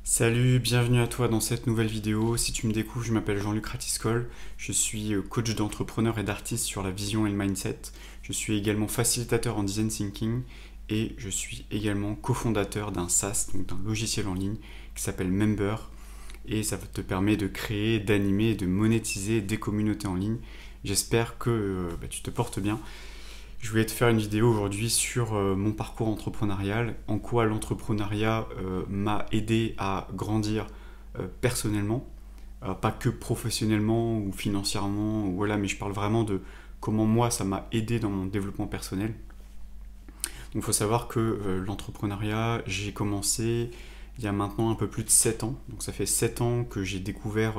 Salut, bienvenue à toi dans cette nouvelle vidéo. Si tu me découvres, je m'appelle Jean-Luc Ratiscol. Je suis coach d'entrepreneurs et d'artistes sur la vision et le mindset. Je suis également facilitateur en design thinking et je suis également cofondateur d'un SaaS, donc d'un logiciel en ligne qui s'appelle Member. Et ça te permet de créer, d'animer et de monétiser des communautés en ligne. J'espère que tu te portes bien. Je voulais te faire une vidéo aujourd'hui sur mon parcours entrepreneurial, en quoi l'entrepreneuriat m'a aidé à grandir personnellement, pas que professionnellement ou financièrement, voilà, mais je parle vraiment de comment moi ça m'a aidé dans mon développement personnel. Donc il faut savoir que l'entrepreneuriat, j'ai commencé il y a maintenant un peu plus de 7 ans, donc ça fait 7 ans que j'ai découvert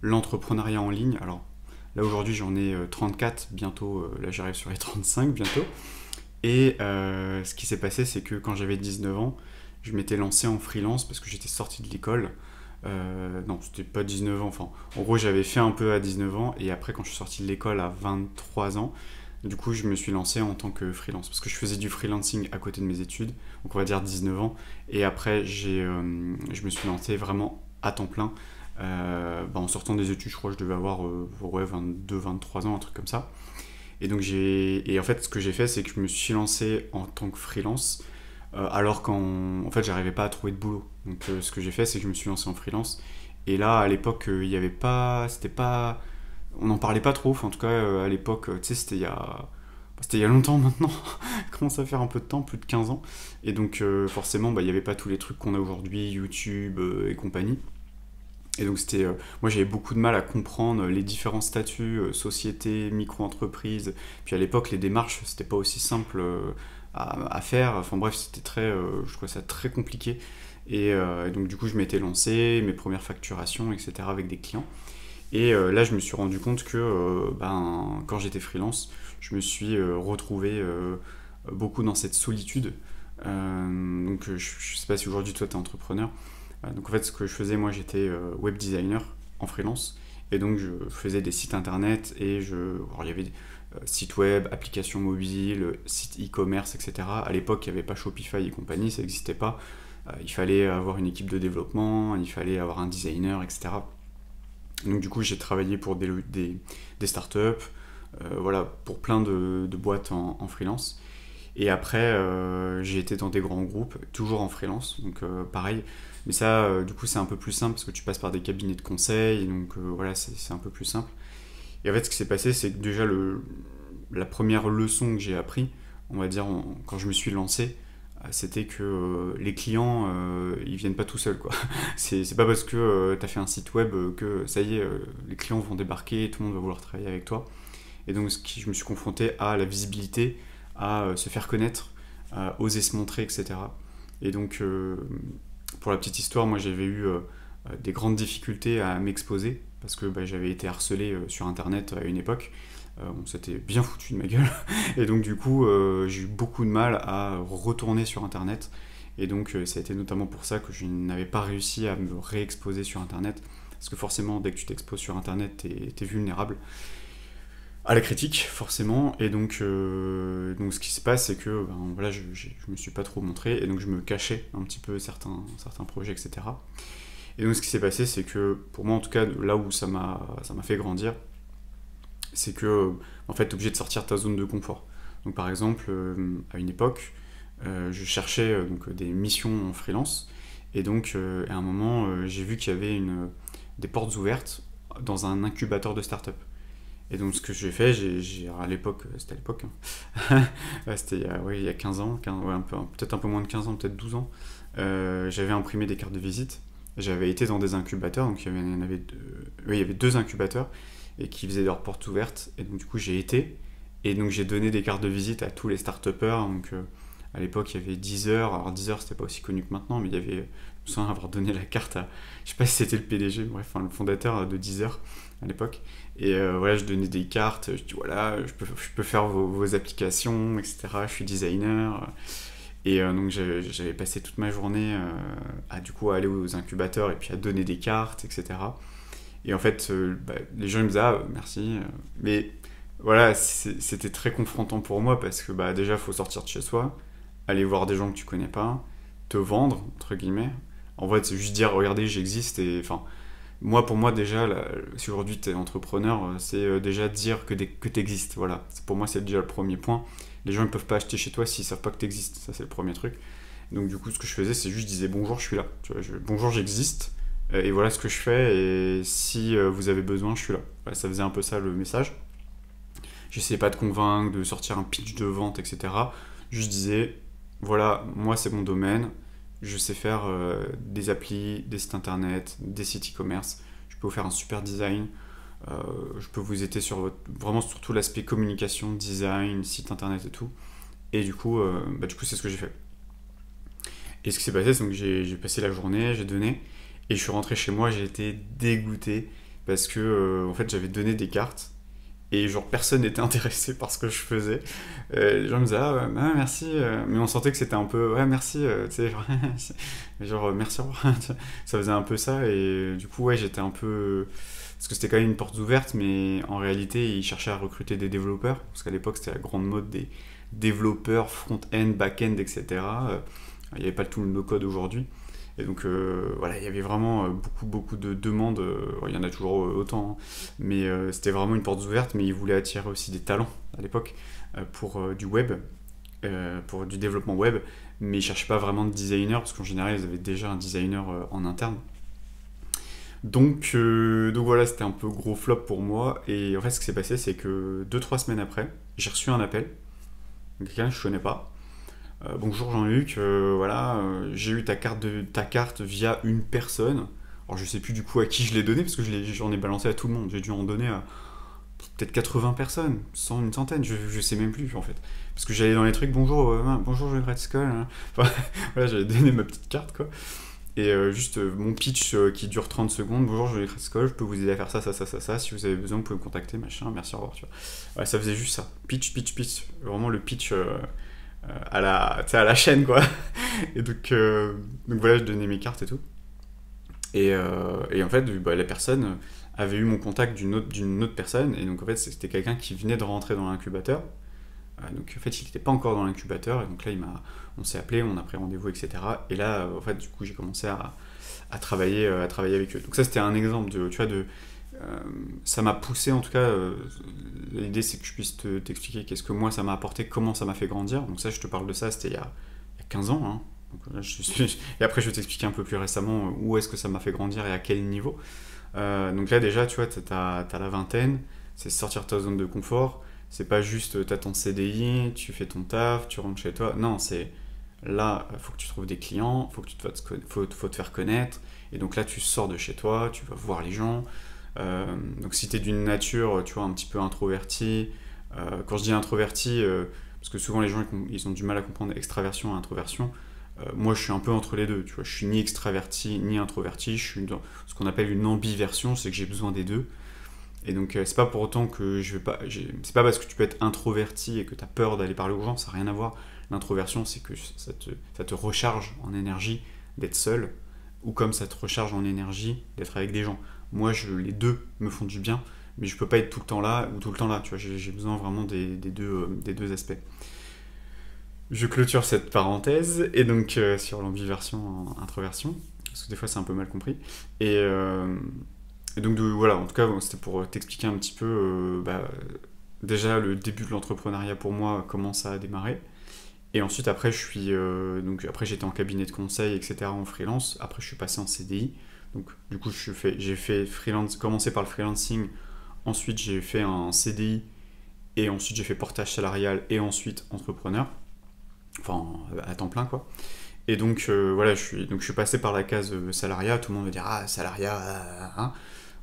l'entrepreneuriat en ligne. Alors là aujourd'hui j'en ai 34, bientôt, là j'arrive sur les 35 bientôt. Et ce qui s'est passé, c'est que quand j'avais 19 ans, je m'étais lancé en freelance parce que j'étais sorti de l'école. Non, c'était pas 19 ans, enfin, en gros, j'avais fait un peu à 19 ans, et après, quand je suis sorti de l'école à 23 ans, du coup, je me suis lancé en tant que freelance parce que je faisais du freelancing à côté de mes études, donc on va dire 19 ans, et après, je me suis lancé vraiment à temps plein. En sortant des études, je crois que je devais avoir 22, 23 ans, un truc comme ça. Et donc en fait ce que j'ai fait c'est que je me suis lancé en tant que freelance alors qu'en fait j'arrivais pas à trouver de boulot. Donc ce que j'ai fait c'est que je me suis lancé en freelance et là à l'époque il y avait pas c'était pas on n'en parlait pas trop, enfin, en tout cas à l'époque tu sais c'était il y a longtemps maintenant, commence à faire un peu de temps, plus de 15 ans, et donc forcément il n'y avait pas tous les trucs qu'on a aujourd'hui, YouTube et compagnie. Et donc moi j'avais beaucoup de mal à comprendre les différents statuts, société, micro-entreprise. Puis à l'époque les démarches c'était pas aussi simple à faire. Enfin bref c'était je trouvais ça très compliqué. Et donc du coup je m'étais lancé, mes premières facturations, etc. avec des clients. Et là je me suis rendu compte que quand j'étais freelance, je me suis retrouvé beaucoup dans cette solitude. Donc je sais pas si aujourd'hui toi t'es entrepreneur. Donc en fait, ce que je faisais, moi, j'étais web designer en freelance. Et donc, je faisais des sites internet alors, il y avait sites web, applications mobiles, sites e-commerce, etc. À l'époque, il n'y avait pas Shopify et compagnie, ça n'existait pas. Il fallait avoir une équipe de développement, il fallait avoir un designer, etc. Donc du coup, j'ai travaillé pour des startups, voilà, pour plein de boîtes en freelance. Et après, j'ai été dans des grands groupes, toujours en freelance, donc pareil. Mais ça, du coup, c'est un peu plus simple parce que tu passes par des cabinets de conseil, donc voilà, c'est un peu plus simple. Et en fait, ce qui s'est passé, c'est que déjà, la première leçon que j'ai appris, on va dire, quand je me suis lancé, c'était que les clients, ils viennent pas tout seuls, quoi. C'est pas parce que tu as fait un site web que ça y est, les clients vont débarquer et tout le monde va vouloir travailler avec toi. Et donc, je me suis confronté à la visibilité, à se faire connaître, à oser se montrer, etc. Et donc, pour la petite histoire, moi j'avais eu des grandes difficultés à m'exposer parce que j'avais été harcelé sur internet à une époque. On s'était bien foutu de ma gueule. Et donc, du coup, j'ai eu beaucoup de mal à retourner sur internet. Et donc, ça a été notamment pour ça que je n'avais pas réussi à me réexposer sur internet. Parce que forcément, dès que tu t'exposes sur internet, t'es vulnérable à la critique forcément, et donc ce qui se passe c'est que voilà, je me suis pas trop montré et donc je me cachais un petit peu certains projets, etc. Et donc ce qui s'est passé c'est que pour moi en tout cas là où ça m'a fait grandir, c'est que en fait t'es obligé de sortir de ta zone de confort. Donc par exemple à une époque je cherchais donc des missions en freelance, et donc à un moment j'ai vu qu'il y avait des portes ouvertes dans un incubateur de start-up. Et donc ce que j'ai fait, à l'époque, c'était à l'époque, hein. Ouais, c'était il y a 15 ans, ouais, peut-être un peu moins de 15 ans, peut-être 12 ans, j'avais imprimé des cartes de visite, j'avais été dans des incubateurs, donc il y avait deux incubateurs, et qui faisaient leurs portes ouvertes, et donc du coup j'ai été, et donc j'ai donné des cartes de visite à tous les start-upers, donc à l'époque il y avait Deezer, alors Deezer c'était pas aussi connu que maintenant, mais il y avait, je me souviens avoir donné la carte à, je sais pas si c'était le PDG, bref, enfin, le fondateur de Deezer à l'époque. Et voilà, je donnais des cartes, je dis voilà, je peux faire vos applications, etc. Je suis designer. Et donc j'avais passé toute ma journée à du coup à aller aux incubateurs et puis à donner des cartes, etc. Et en fait, les gens ils me disaient ah, merci. Mais voilà, c'était très confrontant pour moi parce que déjà, il faut sortir de chez soi, aller voir des gens que tu connais pas, te vendre, entre guillemets, En fait, c'est juste dire, regardez, j'existe, et enfin, moi, pour moi, déjà, si aujourd'hui tu es entrepreneur, c'est déjà dire que tu existes. Voilà. Pour moi, c'est déjà le premier point. Les gens ne peuvent pas acheter chez toi s'ils savent pas que tu existes. Ça, c'est le premier truc. Donc, du coup, ce que je faisais, c'est juste, je disais bonjour, je suis là. Tu vois, bonjour, j'existe. Et voilà ce que je fais. Et si vous avez besoin, je suis là. Voilà, ça faisait un peu ça le message. J'essayais pas de convaincre, de sortir un pitch de vente, etc. Je disais, voilà, moi, c'est mon domaine. Je sais faire des applis, des sites internet, des sites e-commerce. Je peux vous faire un super design. Je peux vous aider sur vraiment sur tout l'aspect communication, design, site internet et tout. Et du coup c'est ce que j'ai fait. Et ce qui s'est passé, c'est que j'ai passé la journée, j'ai donné, et je suis rentré chez moi, j'ai été dégoûté parce que en fait j'avais donné des cartes et genre personne n'était intéressé par ce que je faisais. Les gens me disaient ah ouais, merci, mais on sentait que c'était un peu ouais merci, tu sais genre merci au revoir. Ça faisait un peu ça et du coup ouais j'étais un peu parce que c'était quand même une porte ouverte, mais en réalité ils cherchaient à recruter des développeurs parce qu'à l'époque c'était la grande mode des développeurs front-end, back-end, etc. Il n'y avait pas tout le no-code aujourd'hui. Et donc voilà, il y avait vraiment beaucoup de demandes. Il y en a toujours autant, hein, mais c'était vraiment une porte ouverte. Mais ils voulaient attirer aussi des talents à l'époque pour du web, pour du développement web. Mais ils cherchaient pas vraiment de designer parce qu'en général ils avaient déjà un designer en interne. Donc voilà, c'était un peu gros flop pour moi. Et en fait, ce qui s'est passé, c'est que 2-3 semaines après, j'ai reçu un appel de quelqu'un que je connais pas. Bonjour Jean-Luc, voilà, j'ai eu ta carte via une personne. Alors je sais plus du coup à qui je l'ai donné parce que j'en ai balancé à tout le monde. J'ai dû en donner à peut-être 80 personnes, 100, une centaine, je sais même plus en fait. Parce que j'allais dans les trucs, bonjour, bonjour Jean-Luc Ratiscol. Hein. Enfin, voilà, j'avais donné ma petite carte quoi. Et juste mon pitch qui dure 30 secondes. Bonjour, je suis Cole, je peux vous aider à faire ça, ça, ça, ça, ça. Si vous avez besoin, vous pouvez me contacter, machin, merci, au revoir. Tu vois. Ouais, ça faisait juste ça. Pitch. Vraiment le pitch à la chaîne, quoi. Et donc voilà, je donnais mes cartes et tout. Et en fait, bah, la personne avait eu mon contact d'une autre personne. Et donc en fait, c'était quelqu'un qui venait de rentrer dans l'incubateur. Donc en fait, il n'était pas encore dans l'incubateur. Et donc là, on s'est appelé, on a pris rendez-vous, etc. Et là, en fait, du coup, j'ai commencé à travailler avec eux. Donc ça, c'était un exemple ça m'a poussé, en tout cas, l'idée c'est que je puisse t'expliquer qu'est-ce que moi ça m'a apporté, comment ça m'a fait grandir. Donc ça, je te parle de ça, c'était il y a 15 ans. Hein. Donc, là, et après, je vais t'expliquer un peu plus récemment où est-ce que ça m'a fait grandir et à quel niveau. Donc là, déjà, tu vois, t'as la vingtaine, c'est sortir de ta zone de confort. C'est pas juste t'as ton CDI, tu fais ton taf, tu rentres chez toi. Non, c'est là, faut que tu trouves des clients, faut te faire connaître. Et donc là, tu sors de chez toi, tu vas voir les gens. Donc si t'es d'une nature, tu vois, un petit peu introverti, quand je dis introverti, parce que souvent les gens ils ont du mal à comprendre extraversion et introversion. Moi, je suis un peu entre les deux. Tu vois, je suis ni extraverti ni introverti. Je suis dans ce qu'on appelle une ambiversion, c'est que j'ai besoin des deux. Et donc, c'est pas pour autant que je vais pas. C'est pas parce que tu peux être introverti et que tu as peur d'aller parler aux gens, ça n'a rien à voir. L'introversion, c'est que ça te recharge en énergie d'être seul, ou comme ça te recharge en énergie d'être avec des gens. Moi, les deux me font du bien, mais je peux pas être tout le temps là ou tout le temps là. Tu vois, j'ai besoin vraiment des deux aspects. Je clôture cette parenthèse, et donc sur l'ambiversion introversion, parce que des fois c'est un peu mal compris. Et donc voilà, en tout cas, bon, c'était pour t'expliquer un petit peu déjà le début de l'entrepreneuriat pour moi, comment ça a démarré. Et ensuite, après, après j'étais en cabinet de conseil, etc., en freelance. Après, je suis passé en CDI. Donc, du coup, j'ai fait freelance, commencé par le freelancing. Ensuite, j'ai fait un CDI. Et ensuite, j'ai fait portage salarial. Et ensuite, entrepreneur. Enfin, à temps plein, quoi. Et donc, voilà, je suis passé par la case salariat. Tout le monde me dit ah, salariat, hein.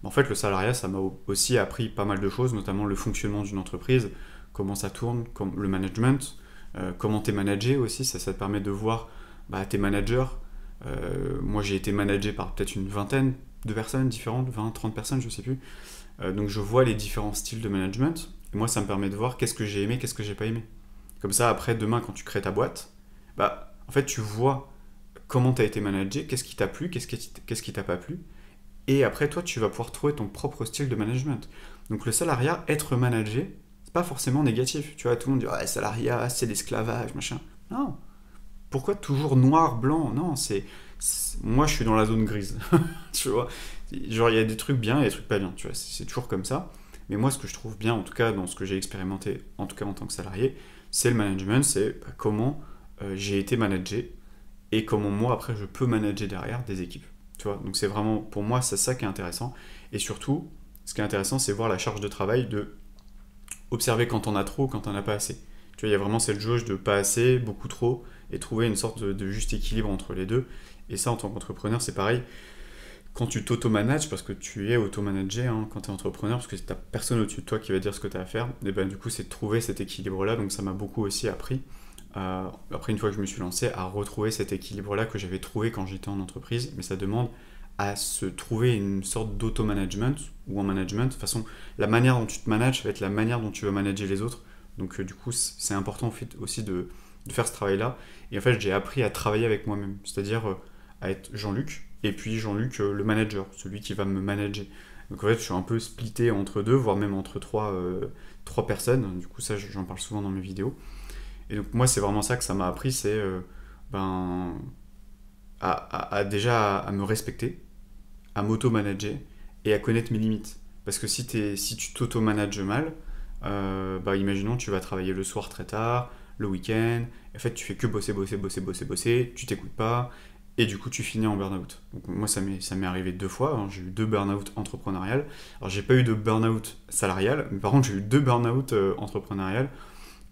En fait, le salariat, ça m'a aussi appris pas mal de choses, notamment le fonctionnement d'une entreprise, comment ça tourne, le management, comment t'es managé aussi, ça te permet de voir tes managers. Moi, j'ai été managé par peut-être une vingtaine de personnes différentes, 20, 30 personnes, je sais plus. Donc, je vois les différents styles de management. Et moi, ça me permet de voir qu'est-ce que j'ai aimé, qu'est-ce que j'ai pas aimé. Comme ça, après, demain, quand tu crées ta boîte, en fait, tu vois comment t'as été managé, qu'est-ce qui t'a plu, qu'est-ce qui t'a pas plu. Et après, toi, tu vas pouvoir trouver ton propre style de management. Donc le salariat, être managé, c'est pas forcément négatif. Tu vois, tout le monde dit « Ouais, salariat, c'est l'esclavage, machin. » Non. pourquoi toujours noir, blanc? Non, moi je suis dans la zone grise, tu vois. Genre il y a des trucs bien et des trucs pas bien, tu vois, c'est toujours comme ça. Mais moi ce que je trouve bien, en tout cas dans ce que j'ai expérimenté, en tout cas en tant que salarié, c'est le management, c'est comment j'ai été managé et comment moi après je peux manager derrière des équipes. Tu vois, donc c'est vraiment, pour moi, c'est ça qui est intéressant. Et surtout, ce qui est intéressant, c'est voir la charge de travail, de observer quand on a trop, quand on n'a pas assez. Tu vois, il y a vraiment cette jauge de pas assez, beaucoup trop, et trouver une sorte de juste équilibre entre les deux. Et ça, en tant qu'entrepreneur, c'est pareil. Quand tu t'auto-manages, parce que tu es auto-managé hein, quand tu es entrepreneur, parce que tu n'as personne au-dessus de toi qui va dire ce que tu as à faire, et ben du coup, c'est de trouver cet équilibre-là. Donc ça m'a beaucoup aussi appris, après une fois que je me suis lancé, à retrouver cet équilibre-là que j'avais trouvé quand j'étais en entreprise. Mais ça demande à se trouver une sorte d'auto-management ou en management. De toute façon, la manière dont tu te manages va être la manière dont tu vas manager les autres. Donc du coup, c'est important en fait, aussi de faire ce travail-là. Et en fait, j'ai appris à travailler avec moi-même, c'est-à-dire à être Jean-Luc, et puis Jean-Luc, le manager, celui qui va me manager. Donc en fait, je suis un peu splitté entre deux, voire même entre trois personnes. Du coup, ça, j'en parle souvent dans mes vidéos. Et donc moi, c'est vraiment ça que ça m'a appris, c'est ben, déjà à me respecter, à m'auto-manager et à connaître mes limites. Parce que si tu t'auto-manages mal, bah, imaginons tu vas travailler le soir très tard, le week-end, en fait tu fais que bosser, tu t'écoutes pas, et du coup tu finis en burn-out. Donc moi ça m'est arrivé 2 fois, hein. J'ai eu 2 burn-out entrepreneuriales. Alors j'ai pas eu de burn-out salarial, mais par contre j'ai eu 2 burn-out entrepreneuriales.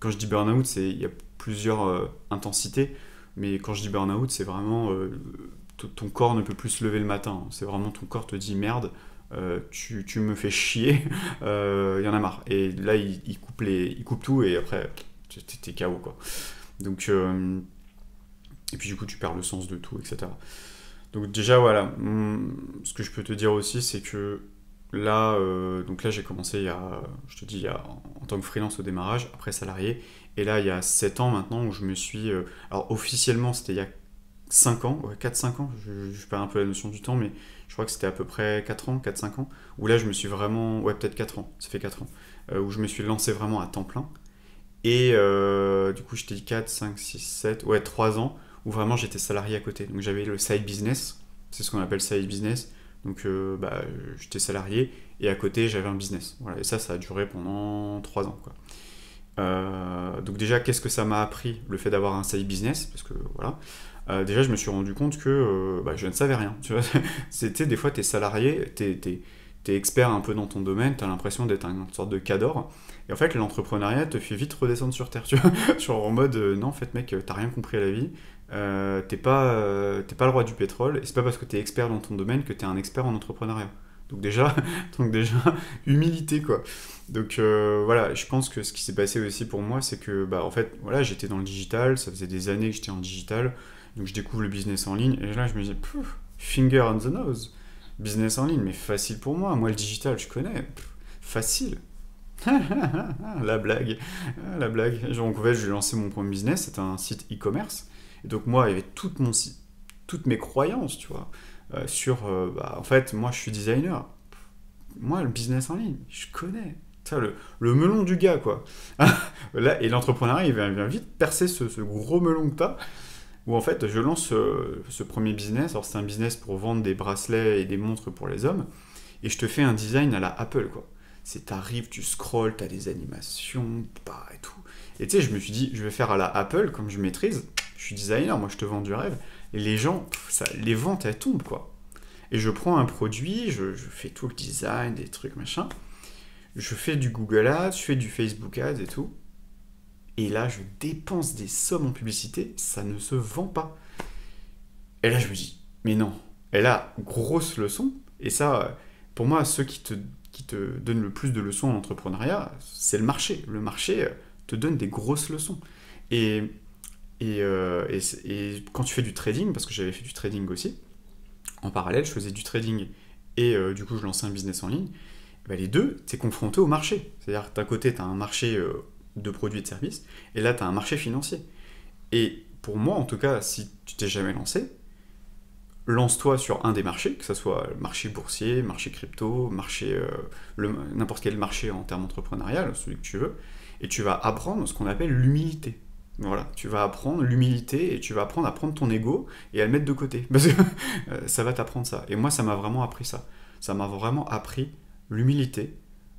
Quand je dis burn-out, il y a plusieurs intensités, mais quand je dis burn-out, c'est vraiment ton corps ne peut plus se lever le matin. C'est vraiment ton corps te dit merde, tu me fais chier, il y en a marre. Et là, il coupe tout et après, t'es KO quoi. Donc, et puis du coup, tu perds le sens de tout, etc. Donc déjà, voilà. Ce que je peux te dire aussi, c'est que là, donc là, j'ai commencé je te dis, en tant que freelance au démarrage, après salarié. Et là, il y a 7 ans maintenant où je me suis... alors officiellement, c'était il y a 5 ans, ouais, 4-5 ans, je perds un peu la notion du temps, mais je crois que c'était à peu près 4 ans, 4-5 ans, où là je me suis vraiment, ouais peut-être 4 ans, ça fait 4 ans, où je me suis lancé vraiment à temps plein. Et du coup j'étais 4, 5, 6, 7, ouais 3 ans, où vraiment j'étais salarié à côté. Donc j'avais le side business, c'est ce qu'on appelle side business, donc bah, j'étais salarié, et à côté j'avais un business. Voilà, et ça a duré pendant 3 ans, quoi. Donc déjà, qu'est-ce que ça m'a appris, le fait d'avoir un side business, parce que voilà, déjà je me suis rendu compte que bah, je ne savais rien, tu vois. C'était des fois t'es salarié, t'es expert un peu dans ton domaine, t'as l'impression d'être une sorte de cadre, et en fait l'entrepreneuriat te fait vite redescendre sur terre, tu vois. Genre en mode non en fait mec, t'as rien compris à la vie, t'es pas le roi du pétrole, et c'est pas parce que t'es expert dans ton domaine que t'es un expert en entrepreneuriat. Donc déjà, humilité quoi. Donc voilà, je pense que ce qui s'est passé aussi pour moi, c'est que bah en fait voilà, j'étais dans le digital, ça faisait des années que j'étais en digital, donc je découvre le business en ligne et là je me dis finger on the nose, business en ligne, mais facile pour moi le digital je connais, facile. La blague, la blague. Genre, en fait, j'ai lancé mon premier business, c'était un site e-commerce. Et donc moi, il y avait toutes mes croyances, tu vois, sur, bah, en fait, moi, je suis designer. Moi, le business en ligne, je connais. Ça, le melon du gars, quoi. Là, et l'entrepreneuriat, il vient vite percer ce gros melon que t'as, où en fait, je lance ce premier business. Alors, c'est un business pour vendre des bracelets et des montres pour les hommes. Et je te fais un design à la Apple, quoi. C'est t'arrives, tu scrolls, t'as des animations, bah, et tout. Et tu sais, je me suis dit, je vais faire à la Apple, comme je maîtrise, je suis designer, moi je te vends du rêve. Et les gens, les ventes, elles tombent, quoi. Et je prends un produit, je fais tout le design, des trucs, machin. Je fais du Google Ads, je fais du Facebook Ads et tout. Et là, je dépense des sommes en publicité, ça ne se vend pas. Et là, je me dis, mais non. Et là, grosse leçon. Et ça, pour moi, ceux qui te donnent le plus de leçons en entrepreneuriat, c'est le marché. Le marché te donne des grosses leçons. Et quand tu fais du trading, parce que j'avais fait du trading aussi, en parallèle, je faisais du trading et du coup, je lançais un business en ligne. Bah, les deux, t'es confronté au marché. C'est-à-dire que d'un côté, t'as un marché de produits et de services, et là, t'as un marché financier. Et pour moi, en tout cas, si tu t'es jamais lancé, lance-toi sur un des marchés, que ce soit le marché boursier, marché crypto, n'importe quel marché en termes entrepreneurial, celui que tu veux, et tu vas apprendre ce qu'on appelle l'humilité. Voilà, tu vas apprendre l'humilité et tu vas apprendre à prendre ton ego et à le mettre de côté. Parce que ça va t'apprendre ça. Et moi, ça m'a vraiment appris ça. Ça m'a vraiment appris l'humilité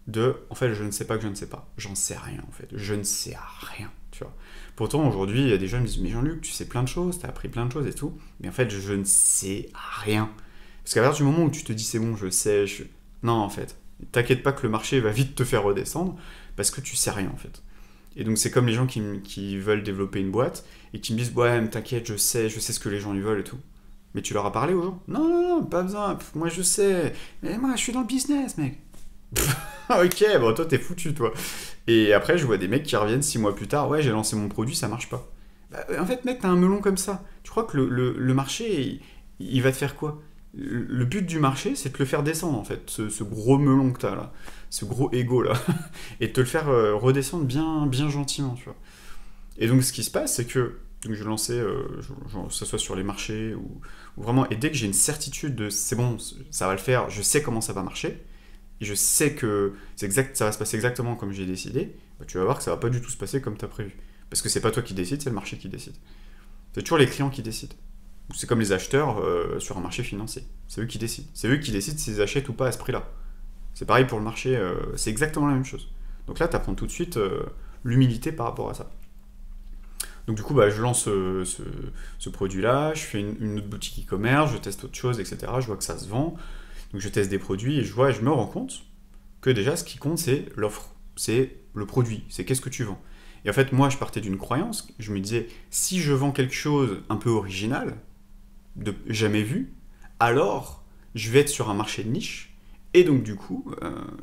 de, en fait, je ne sais pas que je ne sais pas. J'en sais rien, en fait. Je ne sais rien, tu vois. Pourtant, aujourd'hui, il y a des gens qui me disent, mais Jean-Luc, tu sais plein de choses, tu as appris plein de choses et tout. Mais en fait, je ne sais rien. Parce qu'à partir du moment où tu te dis, c'est bon, je sais, non, en fait, t'inquiète pas que le marché va vite te faire redescendre parce que tu sais rien, en fait. Et donc c'est comme les gens qui veulent développer une boîte et qui me disent ouais mais t'inquiète je sais ce que les gens ils veulent et tout. Mais tu leur as parlé aux gens? Non, non, non, pas besoin, moi je sais. Mais moi je suis dans le business mec. Ok, bon toi t'es foutu toi. Et après je vois des mecs qui reviennent 6 mois plus tard, ouais j'ai lancé mon produit, ça marche pas. Bah, en fait mec t'as un melon comme ça. Tu crois que le marché il va te faire quoi? Le but du marché c'est de te le faire descendre en fait, ce gros melon que t'as là, ce gros ego là. Et de te le faire redescendre bien, bien gentiment, tu vois. Et donc, ce qui se passe, c'est que donc, je lançais, que ce soit sur les marchés ou vraiment, et dès que j'ai une certitude de c'est bon, ça va le faire, je sais comment ça va marcher, et je sais que ça va se passer exactement comme j'ai décidé, bah, tu vas voir que ça va pas du tout se passer comme tu as prévu. Parce que c'est pas toi qui décide, c'est le marché qui décide. C'est toujours les clients qui décident. C'est comme les acheteurs sur un marché financier. C'est eux qui décident. C'est eux qui décident s'ils achètent ou pas à ce prix-là. C'est pareil pour le marché, c'est exactement la même chose. Donc là, tu apprends tout de suite l'humilité par rapport à ça. Donc du coup, bah, je lance ce produit-là, je fais une autre boutique e-commerce, je teste autre chose, etc. Je vois que ça se vend. Donc je teste des produits et je me rends compte que déjà, ce qui compte, c'est l'offre, c'est le produit, c'est qu'est-ce que tu vends. Et en fait, moi, je partais d'une croyance, je me disais, si je vends quelque chose un peu original, de jamais vu, alors je vais être sur un marché de niche, et donc du coup,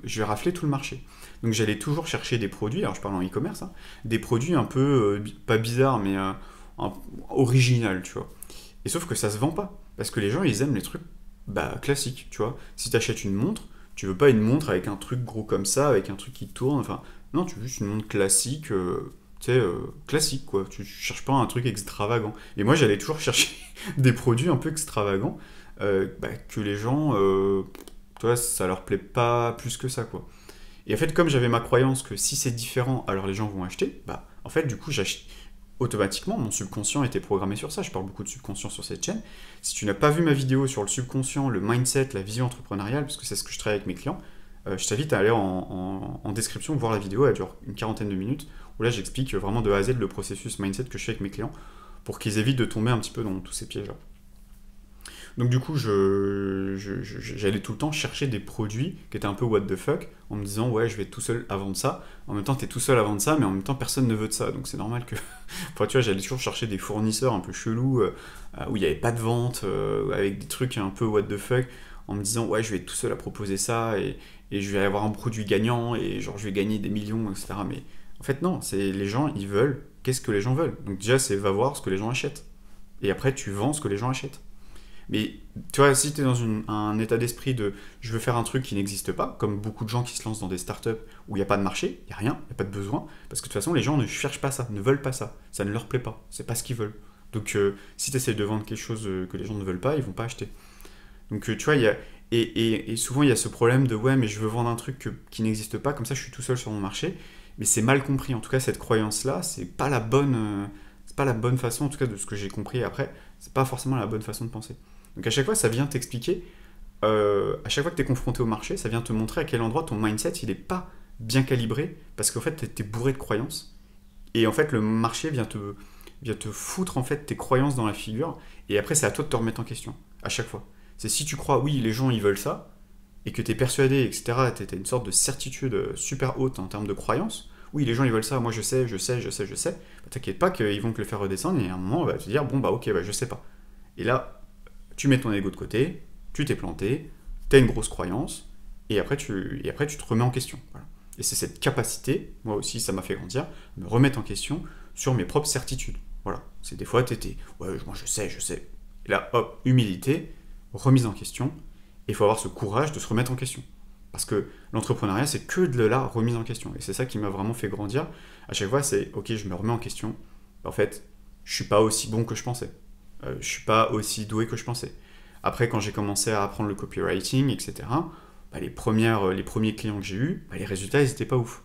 je vais rafler tout le marché. Donc j'allais toujours chercher des produits, alors je parle en e-commerce, hein, des produits un peu, pas bizarres, mais original, tu vois. Et sauf que ça se vend pas, parce que les gens, ils aiment les trucs bah, classiques, tu vois. Si tu achètes une montre, tu veux pas une montre avec un truc gros comme ça, avec un truc qui tourne, enfin, non, tu veux juste une montre classique, tu sais, classique, quoi. Tu cherches pas un truc extravagant. Et moi, j'allais toujours chercher des produits un peu extravagants, bah, que les gens, tu vois, ça leur plaît pas plus que ça, quoi. Et en fait, comme j'avais ma croyance que si c'est différent, alors les gens vont acheter, bah, en fait, du coup, j'achète. Automatiquement, mon subconscient était programmé sur ça. Je parle beaucoup de subconscient sur cette chaîne. Si tu n'as pas vu ma vidéo sur le subconscient, le mindset, la vision entrepreneuriale, parce que c'est ce que je travaille avec mes clients, je t'invite à aller en description voir la vidéo. Elle dure une quarantaine de minutes, où là, j'explique vraiment de A à Z le processus mindset que je fais avec mes clients pour qu'ils évitent de tomber un petit peu dans tous ces pièges-là. Donc du coup, j'allais tout le temps chercher des produits qui étaient un peu what the fuck, en me disant ouais, je vais être tout seul à vendre ça. En même temps, t'es tout seul à vendre ça, mais en même temps, personne ne veut de ça. Donc c'est normal que... enfin, tu vois, j'allais toujours chercher des fournisseurs un peu chelous, où il n'y avait pas de vente, avec des trucs un peu what the fuck, en me disant ouais, je vais être tout seul à proposer ça, et je vais avoir un produit gagnant, et genre je vais gagner des millions, etc. Mais en fait, non, c'est les gens, ils veulent, qu'est-ce que les gens veulent? Donc déjà, c'est va voir ce que les gens achètent. Et après, tu vends ce que les gens achètent. Mais tu vois, si tu es dans un état d'esprit de je veux faire un truc qui n'existe pas, comme beaucoup de gens qui se lancent dans des startups où il n'y a pas de marché, il n'y a rien, il n'y a pas de besoin, parce que de toute façon, les gens ne cherchent pas ça, ne veulent pas ça, ça ne leur plaît pas, c'est pas ce qu'ils veulent. Donc si tu essaies de vendre quelque chose que les gens ne veulent pas, ils vont pas acheter. Donc tu vois, il y a, et souvent il y a ce problème de ouais, mais je veux vendre un truc qui n'existe pas, comme ça je suis tout seul sur mon marché, mais c'est mal compris. En tout cas, cette croyance-là, c'est pas la bonne façon, en tout cas de ce que j'ai compris après, c'est pas forcément la bonne façon de penser. Donc à chaque fois, ça vient t'expliquer, à chaque fois que tu es confronté au marché, ça vient te montrer à quel endroit ton mindset, il n'est pas bien calibré, parce qu'en fait, tu es bourré de croyances. Et en fait, le marché vient te foutre en fait tes croyances dans la figure, et après, c'est à toi de te remettre en question, à chaque fois. C'est si tu crois, oui, les gens, ils veulent ça, et que tu es persuadé, etc., tu as une sorte de certitude super haute en termes de croyances, oui, les gens, ils veulent ça, moi, je sais, bah, t'inquiète pas qu'ils vont te le faire redescendre, et à un moment, on va te dire, bon, bah, ok, bah, je sais pas. Et là, tu mets ton ego de côté, tu t'es planté, tu as une grosse croyance, et après tu te remets en question. Voilà. Et c'est cette capacité, moi aussi ça m'a fait grandir, me remettre en question sur mes propres certitudes. Voilà. C'est des fois t'étais, ouais, moi je sais. Et là, hop, humilité, remise en question, et il faut avoir ce courage de se remettre en question. Parce que l'entrepreneuriat, c'est que de la remise en question. Et c'est ça qui m'a vraiment fait grandir. À chaque fois, c'est, ok, je me remets en question. En fait, je suis pas aussi bon que je pensais. Je suis pas aussi doué que je pensais. Après, quand j'ai commencé à apprendre le copywriting, etc., bah, les premiers clients que j'ai eus, bah, les résultats, ils étaient pas ouf.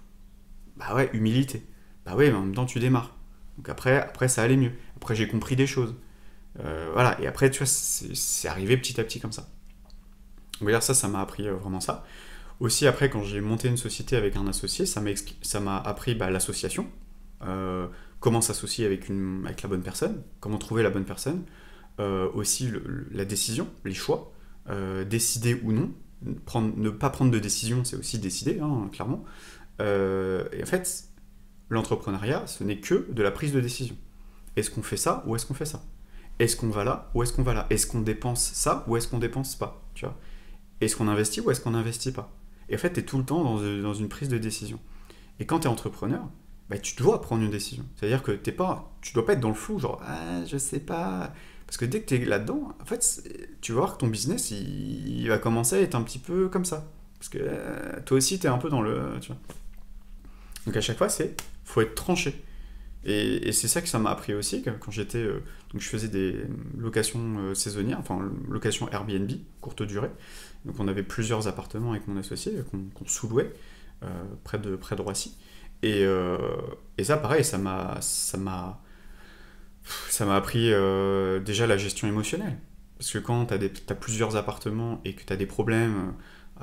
Bah ouais, humilité. Bah ouais, mais en même temps, tu démarres. Donc après ça allait mieux. Après, j'ai compris des choses. Voilà, et après, tu vois, c'est arrivé petit à petit comme ça. On va dire ça m'a appris vraiment ça. Aussi, après, quand j'ai monté une société avec un associé, ça m'a appris l'association, comment s'associer avec la bonne personne, comment trouver la bonne personne, aussi la décision, les choix, décider ou non. Ne pas prendre de décision, c'est aussi décider, hein, clairement. Et en fait, l'entrepreneuriat, ce n'est que de la prise de décision. Est-ce qu'on fait ça ou est-ce qu'on fait ça? Est-ce qu'on va là ou est-ce qu'on va là? Est-ce qu'on dépense ça ou est-ce qu'on dépense pas? Tu vois? Est-ce qu'on investit ou est-ce qu'on n'investit pas? Et en fait, tu es tout le temps dans une prise de décision. Et quand tu es entrepreneur, bah, tu dois prendre une décision. C'est-à-dire que tu dois pas être dans le flou, genre, ah, je sais pas. Parce que dès que tu es là-dedans, en fait, tu vas voir que ton business, il va commencer à être un petit peu comme ça. Parce que toi aussi, tu es un peu dans le. Tu vois. Donc à chaque fois, faut être tranché. Et c'est ça que ça m'a appris aussi, quand j'étais. Donc je faisais des locations saisonnières, enfin, locations Airbnb, courte durée. Donc on avait plusieurs appartements avec mon associé qu'on sous-louait près de Roissy. Et ça, pareil, ça m'a appris déjà la gestion émotionnelle. Parce que quand t'as plusieurs appartements et que t'as des problèmes,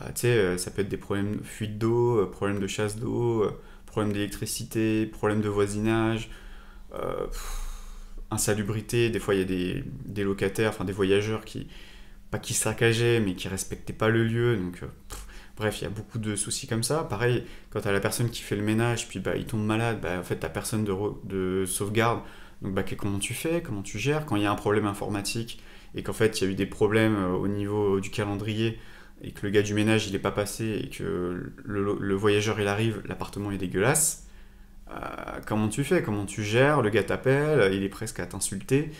tu sais, ça peut être des problèmes de fuite d'eau, problèmes de chasse d'eau, problèmes d'électricité, problèmes de voisinage, insalubrité. Des fois, il y a des locataires, enfin des voyageurs pas qui saccageaient, mais qui respectaient pas le lieu. Donc, bref, il y a beaucoup de soucis comme ça. Pareil, quand t'as la personne qui fait le ménage, puis il tombe malade, en fait, t'as personne de sauvegarde. Donc, comment tu fais? Comment tu gères? Quand il y a un problème informatique et qu'en fait, il y a eu des problèmes au niveau du calendrier et que le gars du ménage, il est pas passé et que le voyageur, il arrive, l'appartement est dégueulasse, comment tu fais? Comment tu gères? Le gars t'appelle, il est presque à t'insulter.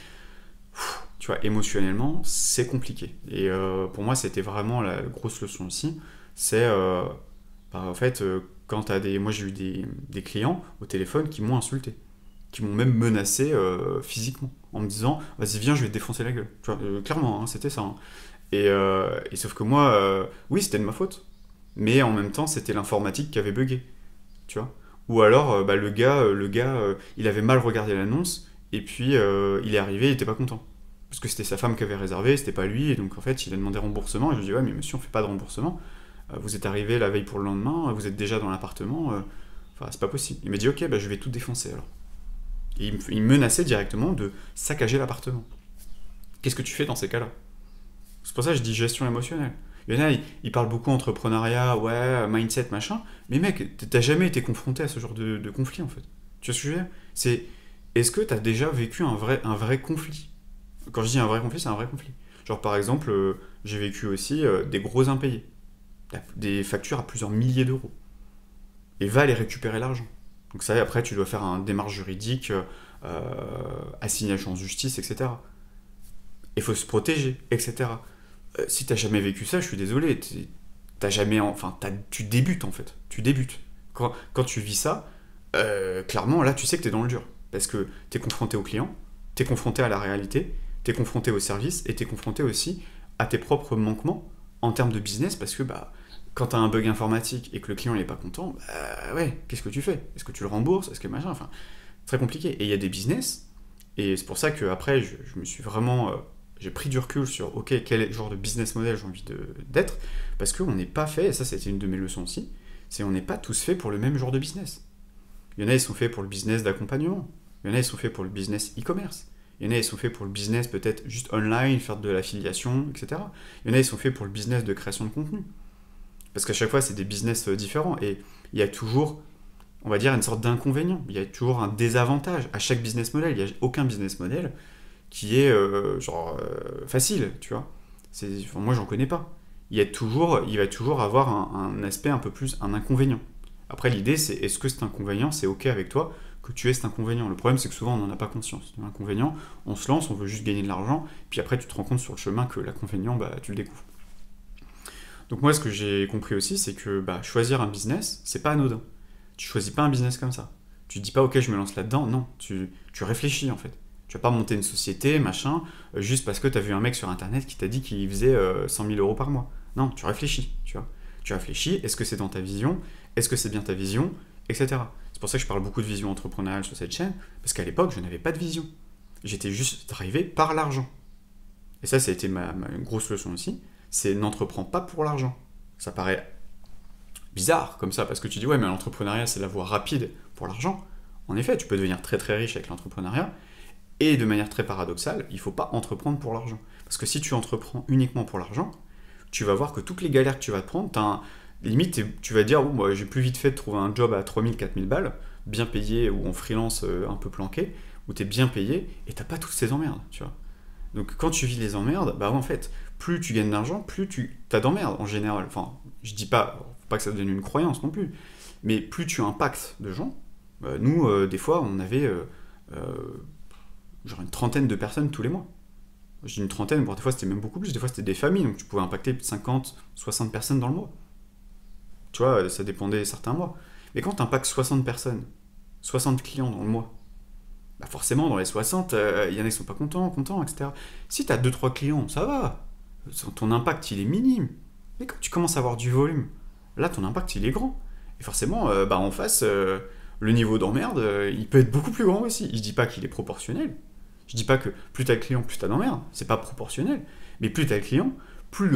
Tu vois, émotionnellement, c'est compliqué. Et pour moi, c'était vraiment la grosse leçon aussi. C'est, en fait, quand moi j'ai eu des clients au téléphone qui m'ont insulté, qui m'ont même menacé physiquement, en me disant, vas-y viens, je vais te défoncer la gueule. Tu vois, clairement, hein, c'était ça. Hein. Et sauf que moi, oui, c'était de ma faute. Mais en même temps, c'était l'informatique qui avait bugué. Tu vois. Ou alors, le gars, il avait mal regardé l'annonce, et puis il est arrivé, il était pas content. Parce que c'était sa femme qui avait réservé, c'était pas lui, et donc en fait, il a demandé remboursement, et je lui ai dit, ouais, mais monsieur, on fait pas de remboursement. Vous êtes arrivé la veille pour le lendemain, vous êtes déjà dans l'appartement, enfin, c'est pas possible. Il m'a dit, ok, je vais tout défoncer alors. Et il me menaçait directement de saccager l'appartement. Qu'est-ce que tu fais dans ces cas-là? C'est pour ça que je dis gestion émotionnelle. Il y en a, ils parlent beaucoup entrepreneuriat, ouais, mindset, machin, mais mec, t'as jamais été confronté à ce genre de conflit en fait. Tu vois ce que je veux dire? Est-ce que t'as déjà vécu un vrai conflit? Quand je dis un vrai conflit, c'est un vrai conflit. Genre par exemple, j'ai vécu aussi des gros impayés. Des factures à plusieurs milliers d'euros. Et va aller récupérer l'argent. Donc ça, après, tu dois faire une démarche juridique, assignation en justice, etc. Il faut se protéger, etc. Si t'as jamais vécu ça, je suis désolé, tu débutes en fait. Tu débutes. Quand tu vis ça, clairement, là, tu sais que t'es dans le dur. Parce que t'es confronté au client, t'es confronté à la réalité, t'es confronté au service, et t'es confronté aussi à tes propres manquements en termes de business, parce que quand t'as un bug informatique et que le client n'est pas content, ouais, qu'est-ce que tu fais? Est-ce que tu le rembourses? Est-ce que machin? Enfin, très compliqué. Et il y a des business, et c'est pour ça qu'après, je me suis vraiment... j'ai pris du recul sur, ok, quel genre de business model j'ai envie d'être, parce qu'on n'est pas fait, et ça c'était une de mes leçons aussi, c'est on n'est pas tous faits pour le même genre de business. Il y en a, ils sont faits pour le business d'accompagnement, il y en a, ils sont faits pour le business e-commerce, il y en a, ils sont faits pour le business peut-être juste online, faire de l'affiliation, etc. Il y en a, ils sont faits pour le business de création de contenu. Parce qu'à chaque fois, c'est des business différents, et il y a toujours, on va dire, une sorte d'inconvénient, il y a toujours un désavantage à chaque business model, il n'y a aucun business model qui est facile, tu vois. Moi, j'en connais pas. Il va toujours avoir un aspect un peu plus, un inconvénient. Après, l'idée, c'est est-ce que cet inconvénient, c'est ok avec toi que tu aies cet inconvénient? Le problème, c'est que souvent, on n'en a pas conscience. L'inconvénient, on se lance, on veut juste gagner de l'argent, puis après, tu te rends compte sur le chemin que l'inconvénient, tu le découvres. Donc moi, ce que j'ai compris aussi, c'est que choisir un business, c'est pas anodin. Tu choisis pas un business comme ça. Tu dis pas, ok, je me lance là-dedans. Non, tu réfléchis, en fait. Tu vas pas monter une société, machin, juste parce que tu as vu un mec sur Internet qui t'a dit qu'il faisait 100 000 euros par mois. Non, tu réfléchis, tu vois. Tu réfléchis, est-ce que c'est dans ta vision? Est-ce que c'est bien ta vision? etc. C'est pour ça que je parle beaucoup de vision entrepreneuriale sur cette chaîne, parce qu'à l'époque, je n'avais pas de vision. J'étais juste drivé par l'argent. Et ça a été ma grosse leçon aussi, c'est n'entreprends pas pour l'argent. Ça paraît bizarre comme ça, parce que tu dis, ouais, mais l'entrepreneuriat, c'est la voie rapide pour l'argent. En effet, tu peux devenir très très riche avec l'entrepreneuriat, et de manière très paradoxale, il ne faut pas entreprendre pour l'argent. Parce que si tu entreprends uniquement pour l'argent, tu vas voir que toutes les galères que tu vas te prendre, limite, tu vas te dire, oh, moi, j'ai plus vite fait de trouver un job à 3000, 4000 balles, bien payé, ou en freelance un peu planqué, où tu es bien payé, et t'as pas toutes ces emmerdes, tu vois. Donc quand tu vis les emmerdes, bah en fait, plus tu gagnes d'argent, plus tu as d'emmerdes en général. Enfin, je dis pas, faut pas que ça devienne une croyance non plus, mais plus tu impactes de gens. Nous, des fois, on avait genre une trentaine de personnes tous les mois. Je dis une trentaine, bon, des fois c'était même beaucoup plus, des fois c'était des familles, donc tu pouvais impacter 50, 60 personnes dans le mois. Tu vois, ça dépendait certains mois. Mais quand tu impactes 60 personnes, 60 clients dans le mois, bah forcément, dans les 60, il y en a qui sont pas contents, etc. Si tu as 2-3 clients, ça va. Ton impact, il est minime. Mais quand tu commences à avoir du volume, là, ton impact, il est grand. Et forcément, bah, en face, le niveau d'emmerde, il peut être beaucoup plus grand aussi. Je dis pas qu'il est proportionnel. Je dis pas que plus tu as de clients, plus tu as d'emmerde. C'est pas proportionnel. Mais plus tu as de clients, plus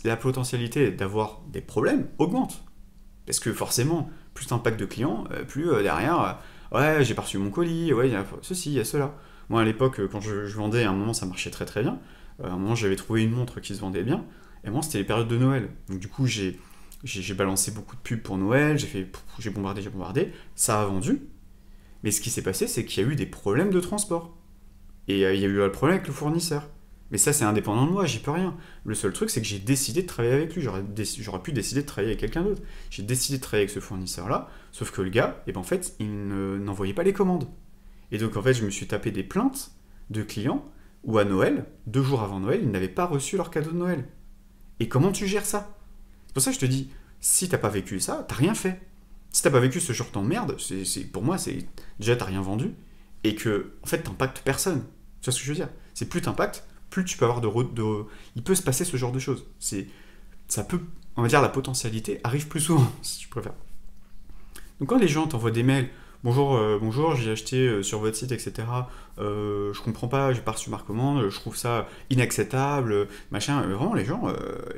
la potentialité d'avoir des problèmes augmente. Parce que forcément, plus tu impactes de clients, plus derrière... ouais, j'ai pas reçu mon colis, ouais, il y a ceci, il y a cela. Moi, à l'époque, quand je vendais, à un moment, ça marchait très très bien. À un moment, j'avais trouvé une montre qui se vendait bien. Et moi, c'était les périodes de Noël. Donc, du coup, j'ai balancé beaucoup de pubs pour Noël, j'ai bombardé. Ça a vendu. Mais ce qui s'est passé, c'est qu'il y a eu des problèmes de transport. Et il y a eu un problème avec le fournisseur. Mais ça, c'est indépendant de moi, j'y peux rien. Le seul truc, c'est que j'ai décidé de travailler avec lui. J'aurais pu décider de travailler avec quelqu'un d'autre. J'ai décidé de travailler avec ce fournisseur-là, sauf que le gars, en fait, il n'envoyait pas les commandes. Et donc, en fait, je me suis tapé des plaintes de clients où à Noël, 2 jours avant Noël, ils n'avaient pas reçu leur cadeau de Noël. Et comment tu gères ça? C'est pour ça que je te dis, si t'as pas vécu ça, t'as rien fait. Si t'as pas vécu ce genre d'emmerde, pour moi, c'est déjà t'as rien vendu, et que, en fait, t'impactes personne. Tu vois ce que je veux dire? C'est plus t'impactes, plus tu peux avoir il peut se passer ce genre de choses. Ça peut, on va dire, la potentialité arrive plus souvent, si tu préfères. Donc quand les gens t'envoient des mails, bonjour, j'ai acheté sur votre site, etc. Je comprends pas, j'ai pas reçu ma commande, je trouve ça inacceptable, machin. Vraiment, les gens,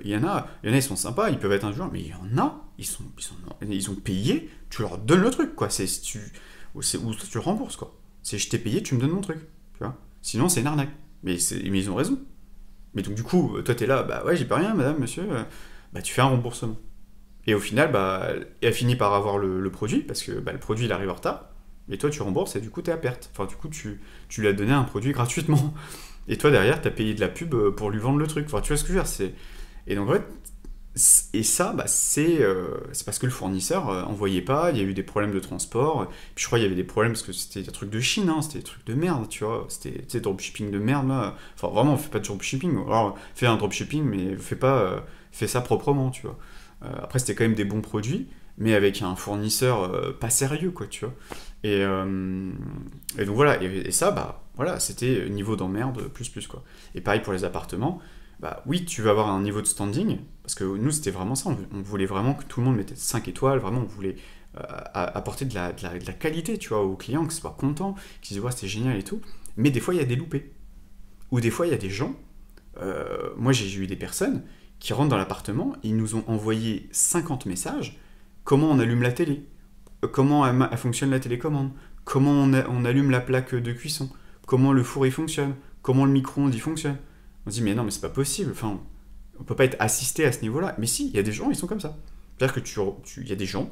il y en a, ils sont sympas, ils peuvent être indulgents, mais il y en a, ils ont payé, tu leur donnes le truc, quoi. Ou tu le rembourses, quoi. C'est je t'ai payé, tu me donnes mon truc, tu vois. Sinon, c'est une arnaque. Mais ils ont raison. Mais donc du coup, toi t'es là, bah ouais, j'ai pas rien, madame, monsieur, bah tu fais un remboursement. Et au final, bah, elle finit par avoir le produit, parce que bah, le produit il arrive en retard, et toi tu rembourses, et du coup t'es à perte. Enfin, du coup, tu lui as donné un produit gratuitement. Et toi derrière, t'as payé de la pub pour lui vendre le truc. Enfin, tu vois ce que je veux dire, Et donc en fait, et ça, bah, c'est parce que le fournisseur envoyait pas, il y a eu des problèmes de transport, puis je crois qu'il y avait des problèmes parce que c'était des trucs de Chine, hein, c'était des trucs de merde, tu vois, c'était dropshipping de merde, là. Enfin vraiment, fais pas de dropshipping, alors fais un dropshipping, mais fais ça proprement, tu vois. Après, c'était quand même des bons produits, mais avec un fournisseur pas sérieux, quoi, tu vois. Et donc voilà, et ça, bah, voilà, c'était niveau d'emmerde, plus, quoi. Et pareil pour les appartements, bah oui, tu vas avoir un niveau de standing, parce que nous, c'était vraiment ça, on voulait vraiment que tout le monde mette 5 étoiles, vraiment, on voulait apporter de la qualité, tu vois, aux clients, que ce soit content, qu'ils disent, ouais, c'est génial et tout, mais des fois, il y a des loupés. Ou des fois, il y a des gens, moi, j'ai eu des personnes qui rentrent dans l'appartement, ils nous ont envoyé 50 messages, comment on allume la télé, comment elle fonctionne la télécommande, comment on allume la plaque de cuisson, comment le four il fonctionne, comment le micro-ondes il fonctionne. On se dit, mais non, mais c'est pas possible, enfin, on peut pas être assisté à ce niveau-là. Mais si, il y a des gens, ils sont comme ça. C'est-à-dire que il y a des gens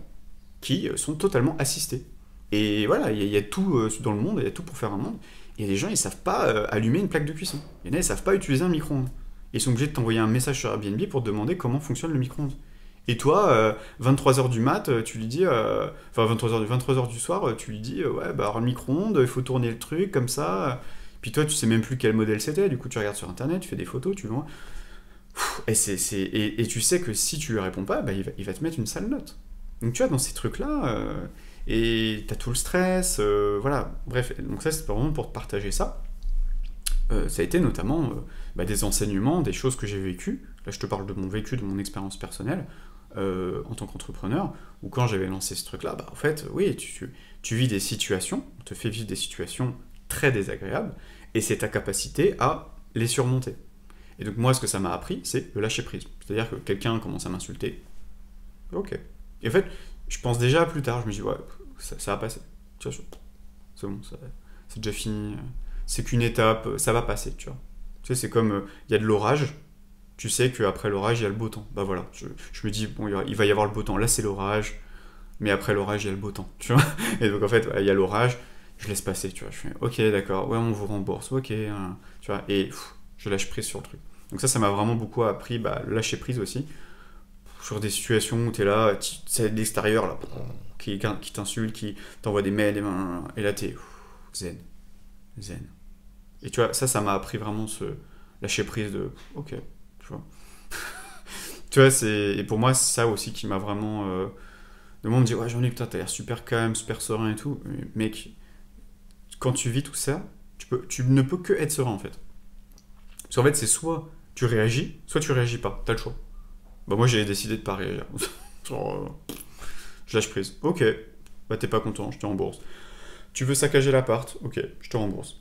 qui sont totalement assistés. Et voilà, il y a tout dans le monde, il y a tout pour faire un monde. Et il y a des gens, ils savent pas allumer une plaque de cuisson. Il y en a, ils savent pas utiliser un micro-ondes. Ils sont obligés de t'envoyer un message sur Airbnb pour te demander comment fonctionne le micro-ondes. Et toi, 23h du mat, tu lui dis, enfin 23h du soir, tu lui dis, ouais, bah alors le micro-ondes, il faut tourner le truc comme ça. Puis toi, tu sais même plus quel modèle c'était, du coup tu regardes sur internet, tu fais des photos, tu vois. Et tu sais que si tu lui réponds pas, bah, il va te mettre une sale note. Donc tu vois, dans ces trucs-là, et t'as tout le stress, voilà. Bref, donc ça c'est vraiment pour te partager ça. Ça a été notamment bah, des enseignements, des choses que j'ai vécues. Là je te parle de mon vécu, de mon expérience personnelle. en tant qu'entrepreneur, ou quand j'avais lancé ce truc-là, bah en fait, oui, tu vis des situations, on te fait vivre des situations très désagréables, et c'est ta capacité à les surmonter. Et donc moi, ce que ça m'a appris, c'est le lâcher prise. C'est-à-dire que quelqu'un commence à m'insulter, ok. Et en fait, je pense déjà plus tard, je me dis, ouais, ça va passer. Tu vois, c'est bon, c'est déjà fini. C'est qu'une étape, ça va passer, tu vois. Tu sais, c'est comme, il y a de l'orage, tu sais qu'après l'orage, il y a le beau temps. Bah voilà, je me dis, bon, il va y avoir le beau temps. Là, c'est l'orage, mais après l'orage, il y a le beau temps, tu vois. Et donc, en fait, il y a l'orage, je laisse passer, tu vois. Je fais, ok, d'accord, ouais, on vous rembourse, ok, hein, tu vois. Et je lâche prise sur le truc. Donc ça m'a vraiment beaucoup appris, bah, le lâcher prise aussi. Sur des situations où t'es là, c'est de l'extérieur, là, qui t'insulte, qui t'envoie des mails, et là, t'es zen, zen. Et tu vois, ça m'a appris vraiment ce lâcher prise de, ok, tu vois. Tu vois, et pour moi, c'est ça aussi qui m'a vraiment... le monde me dit, ouais, Jean-Luc, t'as l'air super calme, super serein et tout. Mais, mec, quand tu vis tout ça, tu ne peux que être serein, en fait. Parce qu'en fait, c'est soit tu réagis, soit tu réagis pas. T'as le choix. Bah moi, j'ai décidé de pas réagir. Genre, je lâche prise. Ok, bah t'es pas content, je te rembourse. Tu veux saccager l'appart, ok, je te rembourse.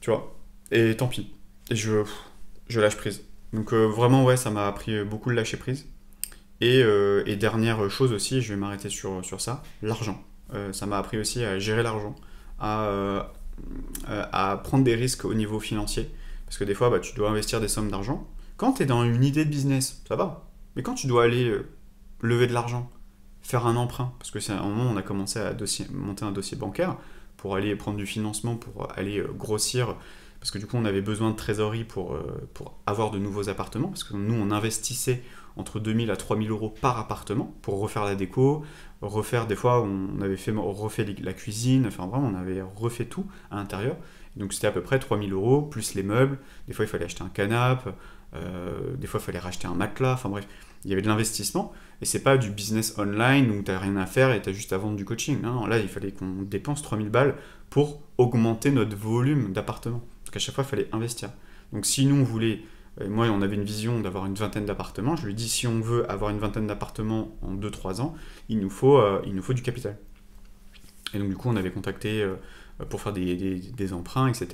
Tu vois. Et tant pis. Et je lâche prise. Donc vraiment, ouais, ça m'a appris beaucoup le lâcher prise. Et dernière chose aussi, je vais m'arrêter sur ça, l'argent. Ça m'a appris aussi à gérer l'argent, à prendre des risques au niveau financier. Parce que des fois, bah, tu dois investir des sommes d'argent. Quand tu es dans une idée de business, ça va. Mais quand tu dois aller lever de l'argent, faire un emprunt, parce que c'est un moment où on a commencé à monter un dossier bancaire pour aller prendre du financement, pour aller grossir, parce que du coup on avait besoin de trésorerie pour avoir de nouveaux appartements, parce que nous on investissait entre 2000 à 3000 euros par appartement pour refaire la déco, refaire des fois on avait refait la cuisine, enfin vraiment on avait refait tout à l'intérieur. Donc c'était à peu près 3000 euros plus les meubles, des fois il fallait acheter un canapé, des fois il fallait racheter un matelas, enfin bref, il y avait de l'investissement, et c'est pas du business online où t'as rien à faire et t'as juste à vendre du coaching. Non, là il fallait qu'on dépense 3000 balles pour augmenter notre volume d'appartements. Donc à chaque fois il fallait investir. Donc si nous on voulait, moi on avait une vision d'avoir une vingtaine d'appartements, je lui ai dit si on veut avoir une vingtaine d'appartements en 2-3 ans, il nous faut du capital. Et donc du coup on avait contacté pour faire des emprunts, etc.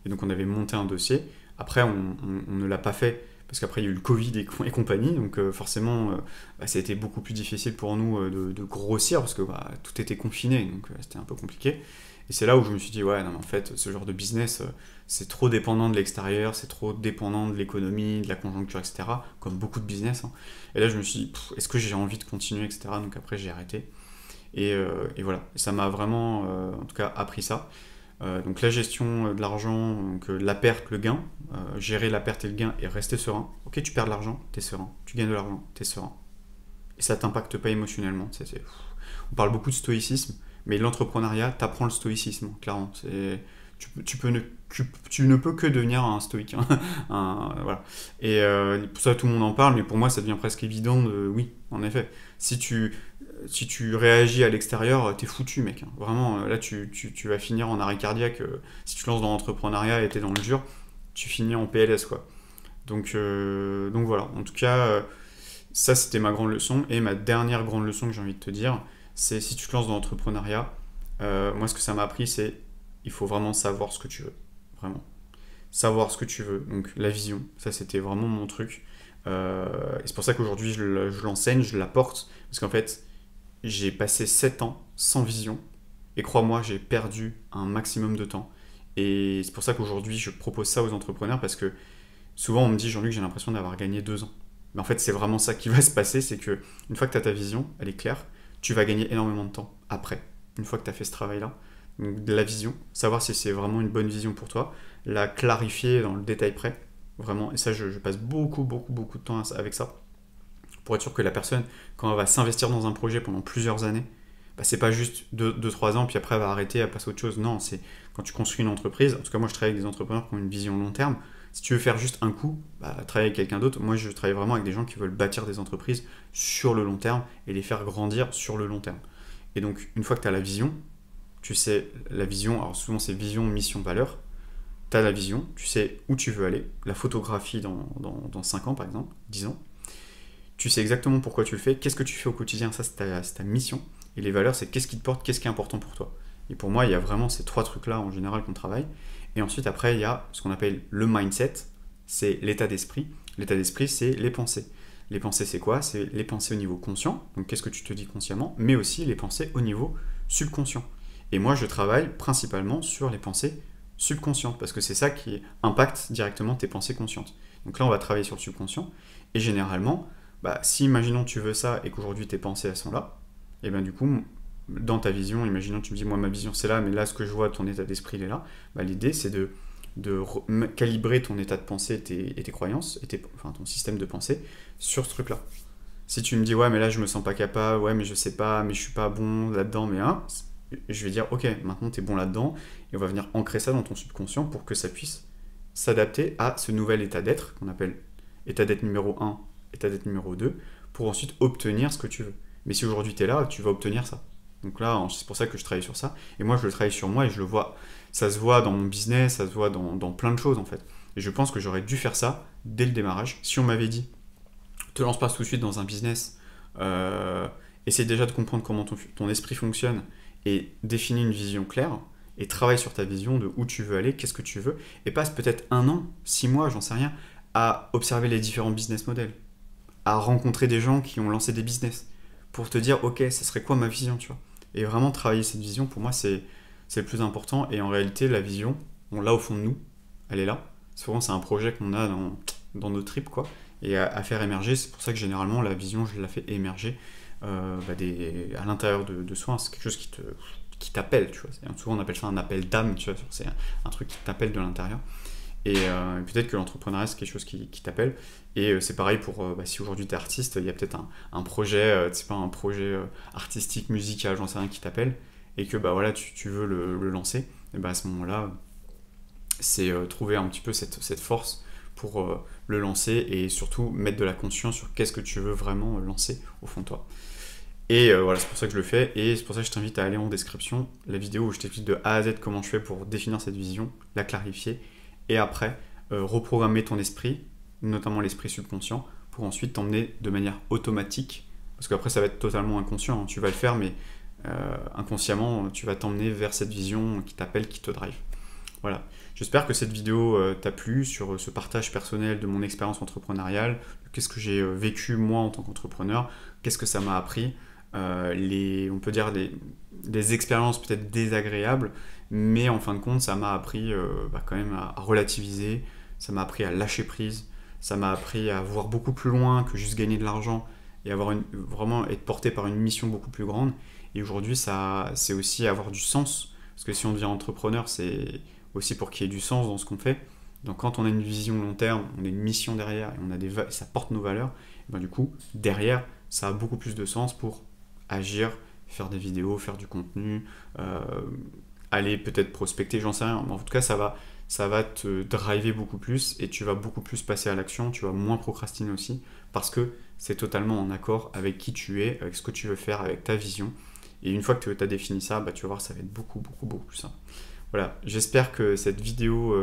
Et donc on avait monté un dossier. Après on ne l'a pas fait parce qu'après il y a eu le Covid et compagnie, donc forcément ça a été beaucoup plus difficile pour nous de grossir parce que tout était confiné, donc c'était un peu compliqué. Et c'est là où je me suis dit, ouais, non, mais en fait, ce genre de business, c'est trop dépendant de l'extérieur, c'est trop dépendant de l'économie, de la conjoncture, etc., comme beaucoup de business. Hein. Et là, je me suis dit, est-ce que j'ai envie de continuer, etc. Donc après, j'ai arrêté. Et voilà, et ça m'a vraiment, en tout cas, appris ça. Donc la gestion de l'argent, donc la perte, le gain, gérer la perte et le gain et rester serein. Ok, tu perds de l'argent, t'es serein. Tu gagnes de l'argent, t'es serein. Et ça t'impacte pas émotionnellement. On parle beaucoup de stoïcisme, mais l'entrepreneuriat t'apprend le stoïcisme, clairement. Tu ne peux que devenir un stoïque. Hein. Voilà. Et pour ça, tout le monde en parle, mais pour moi, ça devient presque évident oui, en effet. Si tu réagis à l'extérieur, t'es foutu, mec. Hein. Vraiment, là, tu vas finir en arrêt cardiaque. Si tu te lances dans l'entrepreneuriat et t'es dans le dur, tu finis en PLS, quoi. Donc voilà. En tout cas, ça, c'était ma grande leçon. Et ma dernière grande leçon que j'ai envie de te dire, c'est si tu te lances dans l'entrepreneuriat, moi, ce que ça m'a appris, c'est il faut vraiment savoir ce que tu veux. Vraiment. Savoir ce que tu veux. Donc, la vision, ça, c'était vraiment mon truc. Et c'est pour ça qu'aujourd'hui, je l'enseigne, je l'apporte. Parce qu'en fait, j'ai passé 7 ans sans vision. Et crois-moi, j'ai perdu un maximum de temps. Et c'est pour ça qu'aujourd'hui, je propose ça aux entrepreneurs. Parce que souvent, on me dit, Jean-Luc, j'ai l'impression d'avoir gagné 2 ans. Mais en fait, c'est vraiment ça qui va se passer. C'est que une fois que tu as ta vision, elle est claire, tu vas gagner énormément de temps après. Une fois que tu as fait ce travail-là. Donc, de la vision, savoir si c'est vraiment une bonne vision pour toi, la clarifier dans le détail près, vraiment, et ça je passe beaucoup de temps avec ça, pour être sûr que la personne, quand elle va s'investir dans un projet pendant plusieurs années, c'est pas juste 2-3 ans, puis après elle va arrêter, elle passe à autre chose, non, c'est quand tu construis une entreprise, en tout cas moi je travaille avec des entrepreneurs qui ont une vision long terme, si tu veux faire juste un coup, travaille avec quelqu'un d'autre, moi je travaille vraiment avec des gens qui veulent bâtir des entreprises sur le long terme, et les faire grandir sur le long terme. Et donc une fois que tu as la vision, tu sais la vision, alors souvent c'est vision, mission, valeur, tu as la vision, tu sais où tu veux aller, la photographie dans 5 ans par exemple, 10 ans, tu sais exactement pourquoi tu le fais, qu'est-ce que tu fais au quotidien, ça c'est ta mission. Et les valeurs, c'est qu'est-ce qui te porte, qu'est-ce qui est important pour toi. Et pour moi, il y a vraiment ces 3 trucs-là en général qu'on travaille. Et ensuite, après, il y a ce qu'on appelle le mindset, c'est l'état d'esprit. L'état d'esprit, c'est les pensées. Les pensées, c'est quoi? C'est les pensées au niveau conscient, donc qu'est-ce que tu te dis consciemment, mais aussi les pensées au niveau subconscient. Et moi, je travaille principalement sur les pensées subconscientes, parce que c'est ça qui impacte directement tes pensées conscientes. Donc là, on va travailler sur le subconscient, et généralement, si imaginons tu veux ça, et qu'aujourd'hui tes pensées elles sont là, et bien du coup, dans ta vision, imaginons tu me dis, moi ma vision c'est là, mais là ce que je vois, ton état d'esprit il est là, l'idée c'est de calibrer ton état de pensée et tes croyances, ton système de pensée, sur ce truc-là. Si tu me dis, ouais, mais là, je me sens pas capable, ouais, mais je sais pas, mais je suis pas bon là-dedans, mais je vais dire, ok, maintenant, tu es bon là-dedans, et on va venir ancrer ça dans ton subconscient pour que ça puisse s'adapter à ce nouvel état d'être, qu'on appelle état d'être numéro 1, état d'être numéro 2, pour ensuite obtenir ce que tu veux. Mais si aujourd'hui, tu es là, tu vas obtenir ça. Donc là, c'est pour ça que je travaille sur ça, et moi, je le travaille sur moi, et je le vois, ça se voit dans mon business, ça se voit dans plein de choses, en fait. Et je pense que j'aurais dû faire ça dès le démarrage. Si on m'avait dit, te lance pas tout de suite dans un business, essaie déjà de comprendre comment ton esprit fonctionne et définis une vision claire et travaille sur ta vision de où tu veux aller, qu'est-ce que tu veux, et passe peut-être 1 an, 6 mois, j'en sais rien, à observer les différents business models, à rencontrer des gens qui ont lancé des business pour te dire, ok, ça serait quoi ma vision, tu vois. Et vraiment travailler cette vision, pour moi, c'est le plus important. Et en réalité, la vision, on l'a au fond de nous, elle est là. Souvent, c'est un projet qu'on a dans nos tripes, quoi, et à faire émerger. C'est pour ça que généralement, la vision, je la fais émerger à l'intérieur de soi. C'est quelque chose qui t'appelle, tu vois. Souvent, on appelle ça un appel d'âme, tu vois. C'est un truc qui t'appelle de l'intérieur. Et peut-être que l'entrepreneuriat, c'est quelque chose qui t'appelle. Et c'est pareil pour si aujourd'hui tu es artiste, il y a peut-être un projet, c'est pas un projet artistique, musical, j'en sais rien, qui t'appelle, et que voilà, tu veux le lancer. Et à ce moment-là, c'est trouver un petit peu cette force pour le lancer et surtout mettre de la conscience sur qu'est-ce que tu veux vraiment lancer au fond de toi. Et voilà, c'est pour ça que je le fais, et c'est pour ça que je t'invite à aller en description la vidéo où je t'explique de A à Z comment je fais pour définir cette vision, la clarifier, et après reprogrammer ton esprit, notamment l'esprit subconscient, pour ensuite t'emmener de manière automatique, parce qu'après ça va être totalement inconscient, hein, tu vas le faire, mais inconsciemment, tu vas t'emmener vers cette vision qui t'appelle, qui te drive. Voilà, j'espère que cette vidéo t'a plu sur ce partage personnel de mon expérience entrepreneuriale, qu'est-ce que j'ai vécu moi en tant qu'entrepreneur, qu'est-ce que ça m'a appris, on peut dire des expériences peut-être désagréables, mais en fin de compte, ça m'a appris quand même à relativiser, ça m'a appris à lâcher prise, ça m'a appris à voir beaucoup plus loin que juste gagner de l'argent et vraiment être porté par une mission beaucoup plus grande. Et aujourd'hui, c'est aussi avoir du sens, parce que si on devient entrepreneur, c'est aussi pour qu'il y ait du sens dans ce qu'on fait. Donc quand on a une vision long terme, on a une mission derrière et ça porte nos valeurs, et du coup, derrière, ça a beaucoup plus de sens pour agir, faire des vidéos, faire du contenu, aller peut-être prospecter, j'en sais rien. Mais en tout cas, ça va te driver beaucoup plus et tu vas beaucoup plus passer à l'action, tu vas moins procrastiner aussi parce que c'est totalement en accord avec qui tu es, avec ce que tu veux faire, avec ta vision. Et une fois que tu as défini ça, tu vas voir, ça va être beaucoup, beaucoup, beaucoup plus simple. Voilà, j'espère que cette vidéo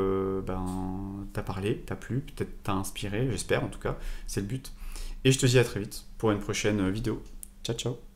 t'a parlé, t'a plu, peut-être t'a inspiré, j'espère en tout cas, c'est le but. Et je te dis à très vite pour une prochaine vidéo. Ciao, ciao!